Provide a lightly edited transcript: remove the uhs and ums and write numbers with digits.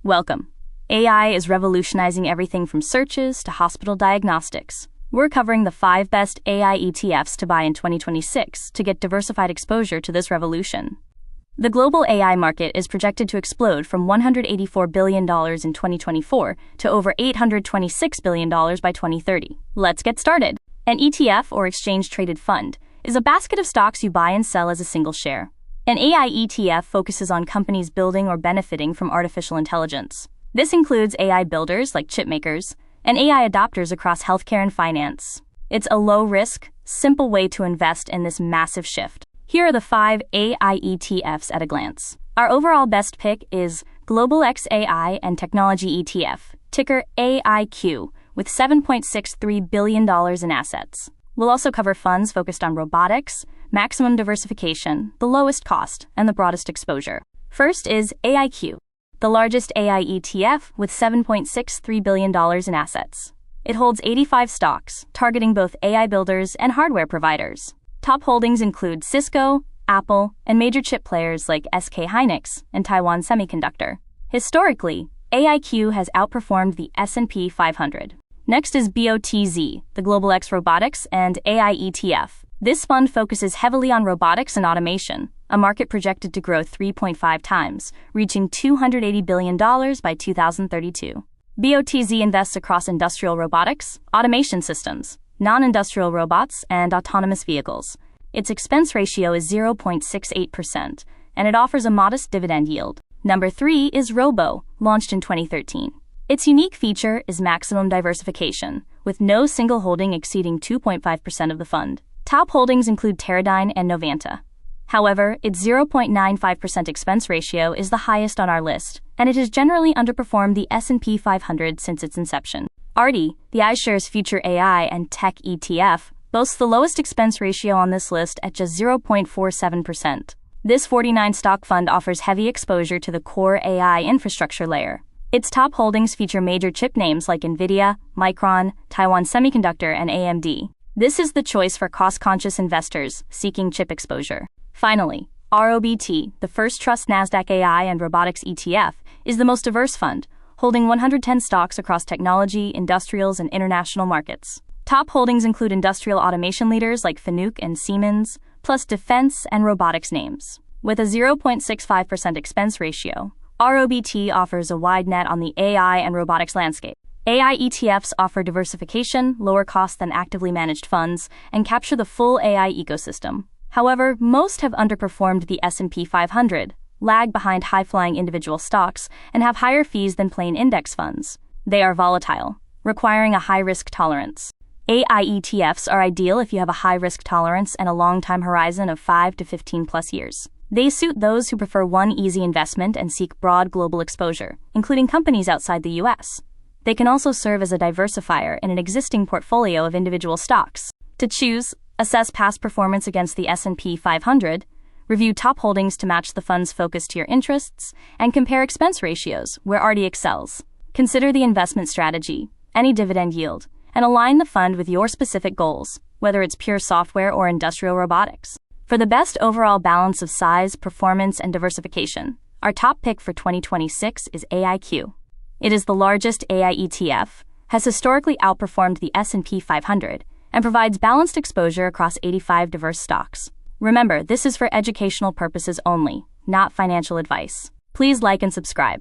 Welcome. AI is revolutionizing everything from searches to hospital diagnostics. We're covering the 5 best AI ETFs to buy in 2026 to get diversified exposure to this revolution. The global AI market is projected to explode from $184 billion in 2024 to over $826 billion by 2030. Let's get started. An ETF, or exchange-traded fund, is a basket of stocks you buy and sell as a single share. An AI ETF focuses on companies building or benefiting from artificial intelligence. This includes AI builders like chipmakers and AI adopters across healthcare and finance. It's a low-risk, simple way to invest in this massive shift. Here are the 5 AI ETFs at a glance. Our overall best pick is Global X AI and Technology ETF, ticker AIQ, with $7.63 billion in assets. We'll also cover funds focused on robotics, maximum diversification, the lowest cost, and the broadest exposure. First is AIQ, the largest AI ETF with $7.63 billion in assets. It holds 85 stocks, targeting both AI builders and hardware providers. Top holdings include Cisco, Apple, and major chip players like SK Hynix and Taiwan Semiconductor. Historically, AIQ has outperformed the S&P 500. Next is BOTZ, the Global X Robotics and AI ETF. This fund focuses heavily on robotics and automation, a market projected to grow 3.5 times, reaching $280 billion by 2032. BOTZ invests across industrial robotics, automation systems, non-industrial robots, and autonomous vehicles. Its expense ratio is 0.68%, and it offers a modest dividend yield. Number 3 is Robo, launched in 2013. Its unique feature is maximum diversification, with no single holding exceeding 2.5% of the fund. Top holdings include Teradyne and Novanta. However, its 0.95% expense ratio is the highest on our list, and it has generally underperformed the S&P 500 since its inception. ARTY, the iShares Future AI and Tech ETF, boasts the lowest expense ratio on this list at just 0.47%. This 49-stock fund offers heavy exposure to the core AI infrastructure layer. Its top holdings feature major chip names like NVIDIA, Micron, Taiwan Semiconductor, and AMD. This is the choice for cost-conscious investors seeking chip exposure. Finally, ROBT, the First Trust Nasdaq AI and Robotics ETF, is the most diverse fund, holding 110 stocks across technology, industrials, and international markets. Top holdings include industrial automation leaders like Fanuc and Siemens, plus defense and robotics names. With a 0.65% expense ratio, ROBT offers a wide net on the AI and robotics landscape. AI ETFs offer diversification, lower cost than actively managed funds, and capture the full AI ecosystem. However, most have underperformed the S&P 500, lag behind high-flying individual stocks, and have higher fees than plain index funds. They are volatile, requiring a high-risk tolerance. AI ETFs are ideal if you have a high-risk tolerance and a long-time horizon of 5 to 15+ years. They suit those who prefer one easy investment and seek broad global exposure, including companies outside the U.S. They can also serve as a diversifier in an existing portfolio of individual stocks. To choose, assess past performance against the S&P 500, review top holdings to match the fund's focus to your interests, and compare expense ratios where ARTY excels. Consider the investment strategy, any dividend yield, and align the fund with your specific goals, whether it's pure software or industrial robotics. For the best overall balance of size, performance, and diversification, our top pick for 2026 is AIQ. It is the largest AI ETF, has historically outperformed the S&P 500, and provides balanced exposure across 85 diverse stocks. Remember, this is for educational purposes only, not financial advice. Please like and subscribe.